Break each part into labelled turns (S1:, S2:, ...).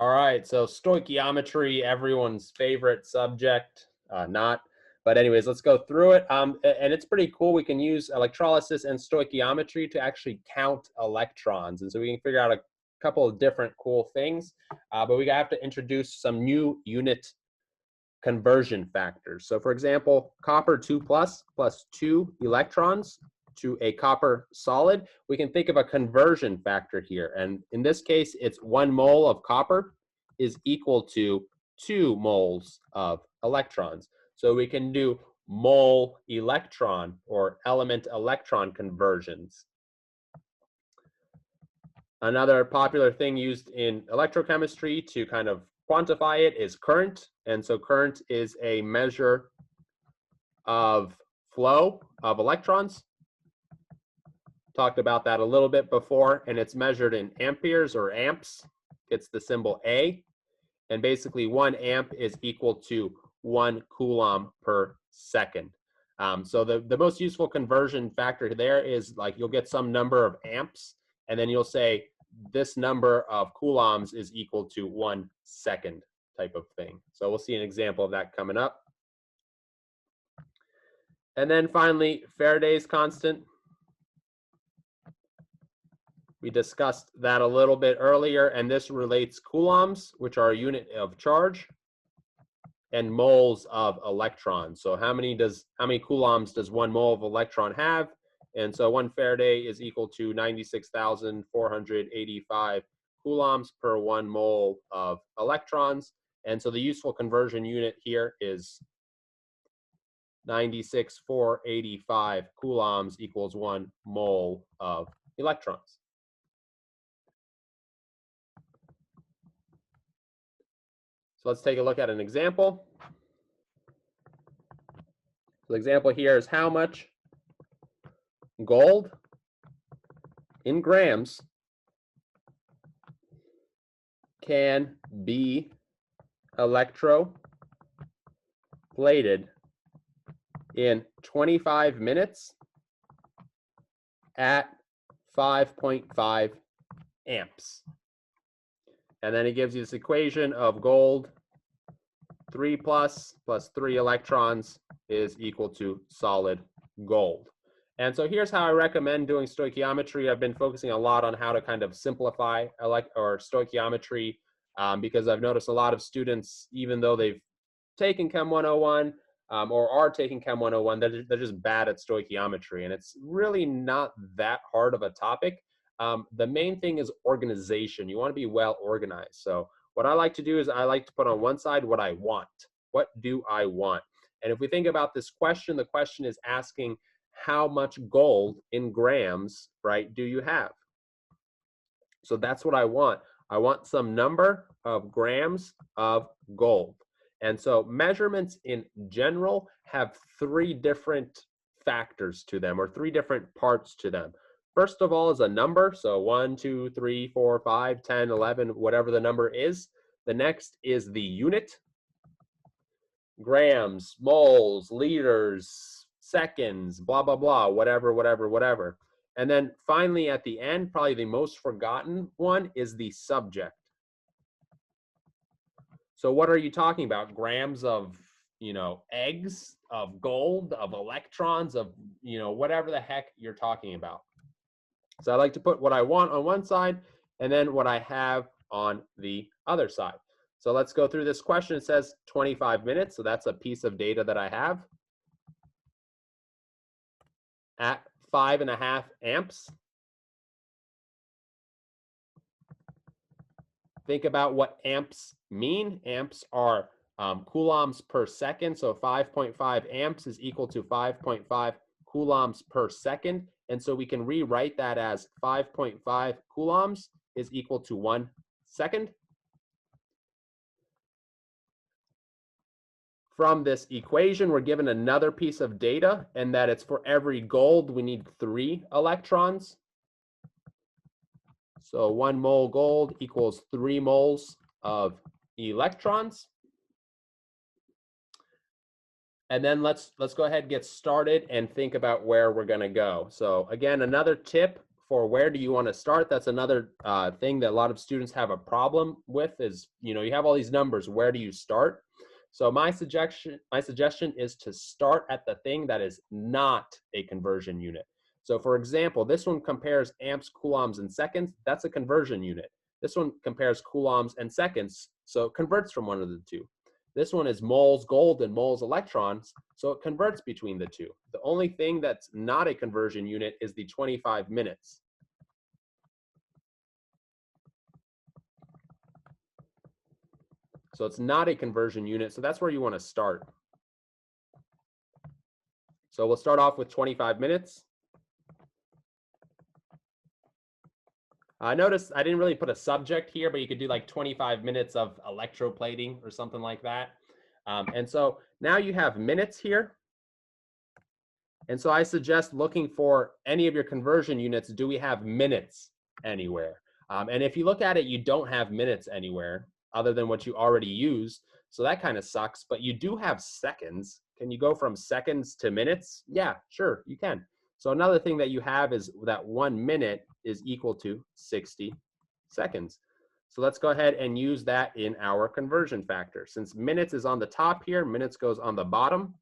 S1: All right, so stoichiometry, everyone's favorite subject, not. But anyways, let's go through it. And it's pretty cool. We can use electrolysis and stoichiometry to actually count electrons. And so we can figure out a couple of different cool things. But we have to introduce some new unit conversion factors. So for example, copper 2 plus 2 electrons to a copper solid, we can think of a conversion factor here. And in this case, it's 1 mole of copper is equal to 2 moles of electrons. So we can do mole electron or element electron conversions. Another popular thing used in electrochemistry to kind of quantify it is current. And so current is a measure of flow of electrons. Talked about that a little bit before, and it's measured in amperes or amps. It's the symbol A. And basically 1 amp is equal to 1 coulomb per second. So the most useful conversion factor there is like you'll get some number of amps, and then you'll say this number of coulombs is equal to 1 second type of thing. So we'll see an example of that coming up. And then finally, Faraday's constant. We discussed that a little bit earlier, and this relates coulombs, which are a unit of charge, and moles of electrons. So how many coulombs does 1 mole of electron have? And so 1 Faraday is equal to 96,485 coulombs per 1 mole of electrons. And so the useful conversion unit here is 96,485 coulombs equals 1 mole of electrons. So let's take a look at an example. The example here is how much gold in grams can be electroplated in 25 minutes at 5.5 amps. And then it gives you this equation of gold 3 plus 3 electrons is equal to solid gold. And so here's how I recommend doing stoichiometry. I've been focusing a lot on how to kind of simplify stoichiometry because I've noticed a lot of students, even though they've taken Chem 101 or are taking Chem 101, they're just bad at stoichiometry. And it's really not that hard of a topic. The main thing is organization. You want to be well organized. So what I like to do is I like to put on one side what I want. What do I want? And if we think about this question, the question is asking how much gold in grams, right, do you have? So that's what I want. I want some number of grams of gold. And so measurements in general have 3 different factors to them, or 3 different parts to them. First of all is a number, so 1, 2, 3, 4, 5, 10, 11, whatever the number is. The next is the unit, grams, moles, liters, seconds, blah, blah, blah, whatever, whatever, whatever. And then finally at the end, probably the most forgotten one is the subject. So what are you talking about? Grams of, eggs, of gold, of electrons, of, whatever the heck you're talking about. So I like to put what I want on one side and then what I have on the other side. So let's go through this question. It says 25 minutes. So that's a piece of data that I have at 5.5 amps. Think about what amps mean. Amps are coulombs per second. So 5.5 amps is equal to 5.5 coulombs per second. And so we can rewrite that as 5.5 coulombs is equal to 1 second. From this equation, we're given another piece of data, and that it's for every gold, we need 3 electrons. So 1 mole gold equals 3 moles of electrons. And then let's go ahead and get started and think about where we're going to go. So again, another tip for where do you want to start, that's another thing that a lot of students have a problem with is, you have all these numbers, where do you start? So my suggestion is to start at the thing that is not a conversion unit. So for example, this one compares amps, coulombs, and seconds. That's a conversion unit. This one compares coulombs and seconds, so it converts from one of the two. This one is moles gold and moles electrons, so it converts between the two. The only thing that's not a conversion unit is the 25 minutes. So it's not a conversion unit, so that's where you want to start. So we'll start off with 25 minutes. I noticed I didn't really put a subject here, but you could do like 25 minutes of electroplating or something like that. And so now you have minutes here. And so I suggest looking for any of your conversion units. Do we have minutes anywhere? And if you look at it, you don't have minutes anywhere other than what you already used. So that kind of sucks, but you do have seconds. Can you go from seconds to minutes? Yeah, sure, you can. So another thing that you have is that 1 minute is equal to 60 seconds. So let's go ahead and use that in our conversion factor. Since minutes is on the top here, minutes goes on the bottom,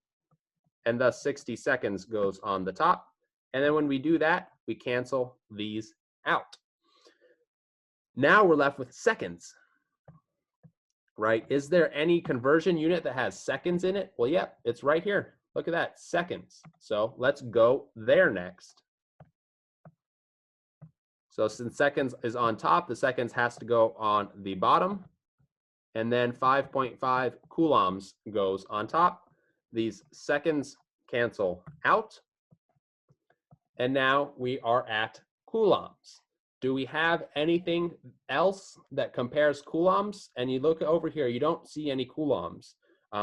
S1: and thus 60 seconds goes on the top. And then when we do that, we cancel these out. Now we're left with seconds, right? Is there any conversion unit that has seconds in it? Well, yep, it's right here. Look at that, seconds. So let's go there next. So since seconds is on top, the seconds has to go on the bottom. And then 5.5 coulombs goes on top. These seconds cancel out. And now we are at coulombs. Do we have anything else that compares coulombs? And you look over here, you don't see any coulombs.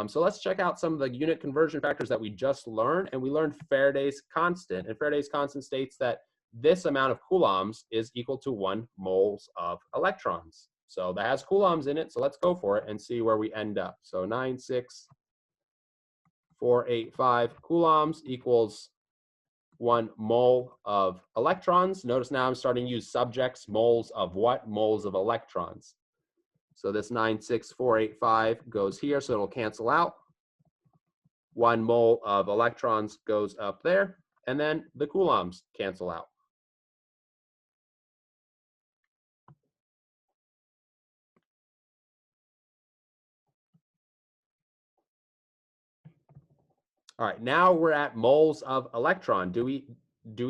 S1: So let's check out some of the unit conversion factors that we just learned. And we learned Faraday's constant. And Faraday's constant states that this amount of coulombs is equal to 1 moles of electrons. So that has coulombs in it. So let's go for it and see where we end up. So 96485 coulombs equals 1 mole of electrons. Notice now I'm starting to use subjects. Moles of what? Moles of electrons. So this 96485 goes here, so it'll cancel out. 1 mole of electrons goes up there, and then the coulombs cancel out. All right, now we're at moles of electron. Do we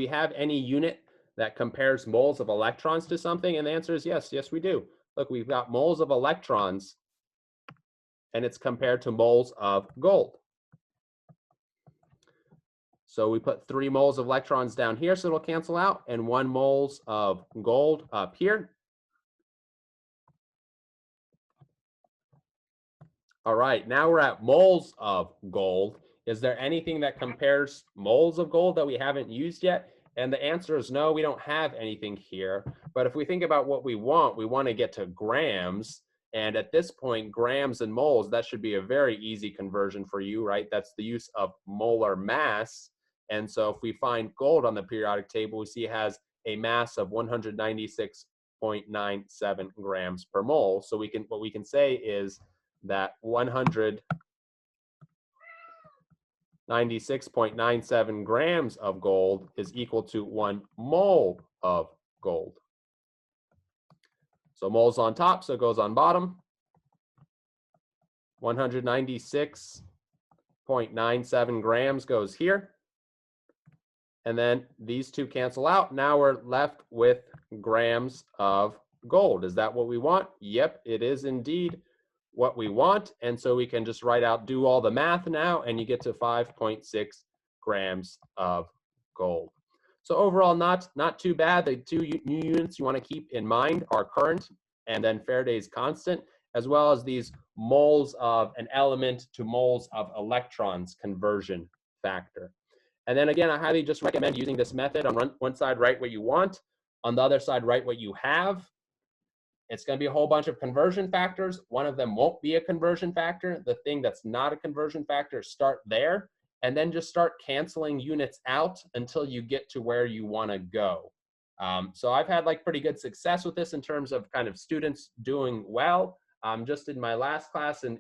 S1: have any unit that compares moles of electrons to something? And the answer is yes. Yes, we do. Look, we've got moles of electrons, and it's compared to moles of gold. So we put 3 moles of electrons down here, so it'll cancel out, and 1 moles of gold up here. All right, now we're at moles of gold. Is there anything that compares moles of gold that we haven't used yet? And the answer is no, we don't have anything here. But if we think about what we want to get to grams. And at this point, grams and moles, that should be a very easy conversion for you, right? That's the use of molar mass. And so if we find gold on the periodic table, we see it has a mass of 196.97 grams per mole. So what we can say is that 196.97 grams of gold is equal to 1 mole of gold. So moles on top, so it goes on bottom. 196.97 grams goes here. And then these two cancel out. Now we're left with grams of gold. Is that what we want? Yep, it is indeed what we want. And so we can just do all the math now, and you get to 5.6 grams of gold. So overall, not too bad. The 2 new units you want to keep in mind are current and then Faraday's constant, as well as these moles of an element to moles of electrons conversion factor. And then again, I highly just recommend using this method. On one side, write what you want. On the other side, write what you have. It's going to be a whole bunch of conversion factors. One of them won't be a conversion factor. The thing that's not a conversion factor, start there, and then just start canceling units out until you get to where you want to go. So I've had like pretty good success with this in terms of kind of students doing well. Just in my last class in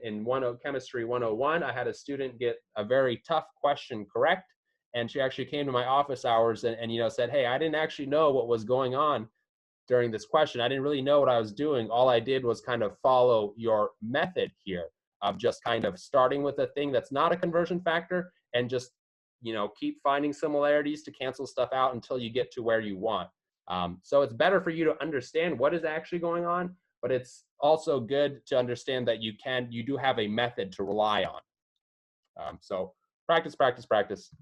S1: Chemistry 101, I had a student get a very tough question correct. And she actually came to my office hours and you know, said, hey, I didn't actually know what was going on during this question. I didn't really know what I was doing. All I did was kind of follow your method here of just kind of starting with a thing that's not a conversion factor and just, you know, keep finding similarities to cancel stuff out until you get to where you want. So it's better for you to understand what is actually going on, but it's also good to understand that you do have a method to rely on. So practice, practice, practice.